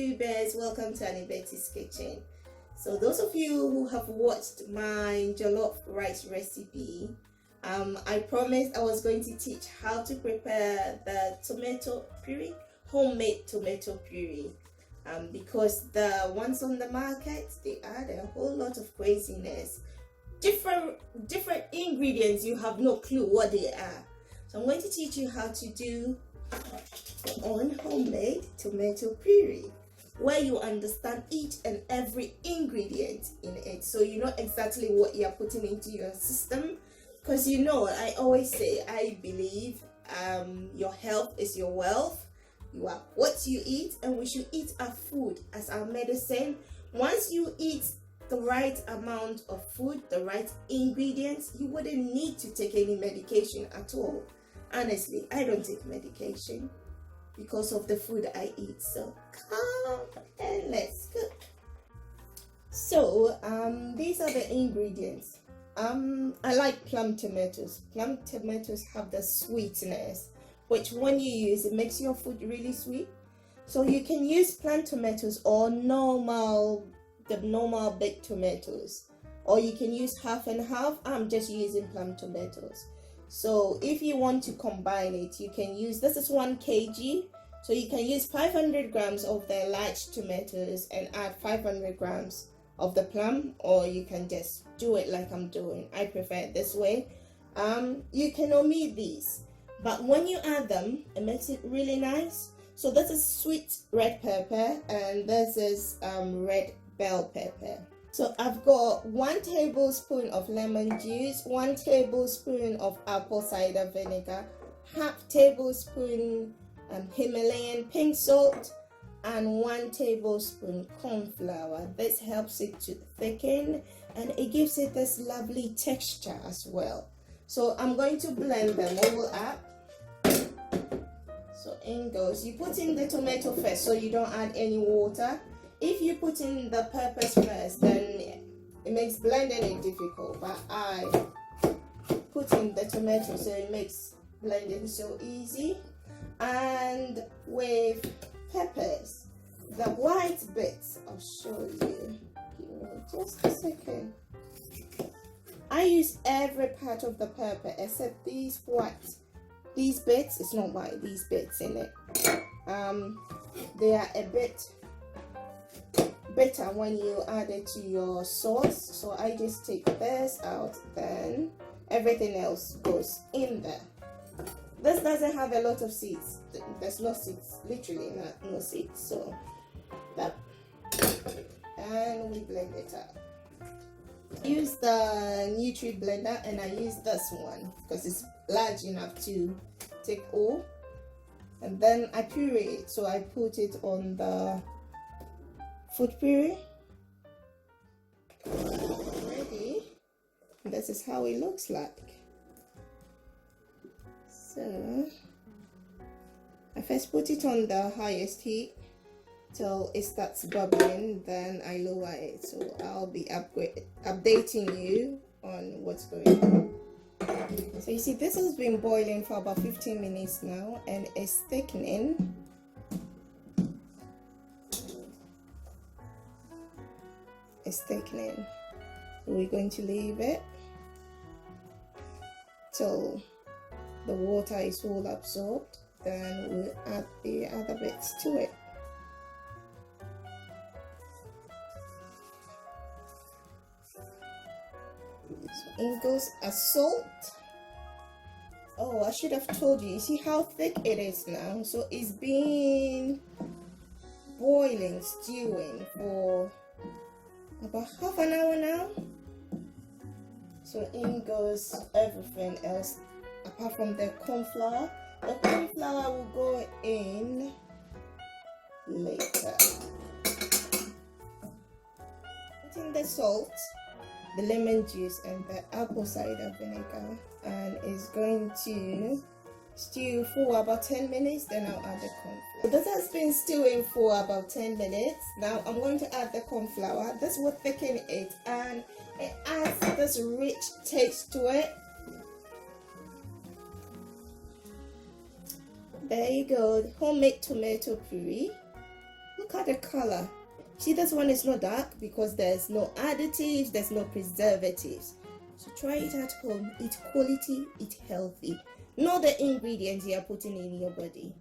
YouTubers, welcome to AnneBetty's kitchen. So those of you who have watched my jollof rice recipe, I promised I was going to teach how to prepare the tomato puree, homemade tomato puree, because the ones on the market, they add a whole lot of craziness, different ingredients. You have no clue what they are. So I'm going to teach you how to do your own homemade tomato puree, where you understand each and every ingredient in it, so you know exactly what you're putting into your system. Because you know, I always say, I believe your health is your wealth. You are what you eat, and we should eat our food as our medicine. Once you eat the right amount of food, the right ingredients, you wouldn't need to take any medication at all. Honestly, I don't take medication because of the food I eat. So come and let's cook. So these are the ingredients. I like plum tomatoes. Plum tomatoes have the sweetness, which when you use, it makes your food really sweet. So you can use plum tomatoes or the normal baked tomatoes, or you can use half and half. I'm just using plum tomatoes. So if you want to combine it, you can use, this is 1 kg, so you can use 500 grams of the large tomatoes and add 500 grams of the plum, or you can just do it like I'm doing. I prefer it this way. You can omit these, but when you add them, it makes it really nice. So this is sweet red pepper, and this is red bell pepper. So I've got 1 tablespoon of lemon juice, 1 tablespoon of apple cider vinegar, half tablespoon Himalayan pink salt, and 1 tablespoon corn flour. This helps it to thicken, and it gives it this lovely texture as well. So I'm going to blend them all up. So in goes, you put in the tomato first, so you don't add any water. If you put in the peppers first, then it makes blending it difficult, but I put in the tomato, so it makes blending so easy. And with peppers, the white bits, I'll show you. Give me just a second. I use every part of the pepper except these white. These bits, it's not white, these bits in it. They are a bit better when you add it to your sauce. So I just take this out, then everything else goes in there. This doesn't have a lot of seeds. There's no seeds, literally no seeds. So that, and we blend it up. I use the Nutri blender, and I use this one because it's large enough to take all. And then I puree it, so I put it on the food puree. Ready. This is how it looks like. So I first put it on the highest heat till it starts bubbling, then I lower it. So I'll be updating you on what's going on. So you see, this has been boiling for about 15 minutes now, and it's thickening. It's thickening. So we're going to leave it till the water is all absorbed, then we'll add the other bits to it. So in goes a salt. Oh, I should have told you. You see how thick it is now? So it's been boiling, stewing for about half an hour now. So in goes everything else apart from the corn flour. The corn flour will go in later. Put in the salt, the lemon juice, and the apple cider vinegar, and it's going to stew for about 10 minutes. Then I'll add the corn flour. So this has been stewing for about 10 minutes. Now I'm going to add the corn flour. This will thicken it, and it adds this rich taste to it. There you go, homemade tomato puree. Look at the color. See, this one is not dark because there's no additives, there's no preservatives. So try it at home. Eat quality, eat healthy. Know the ingredients you are putting in your body.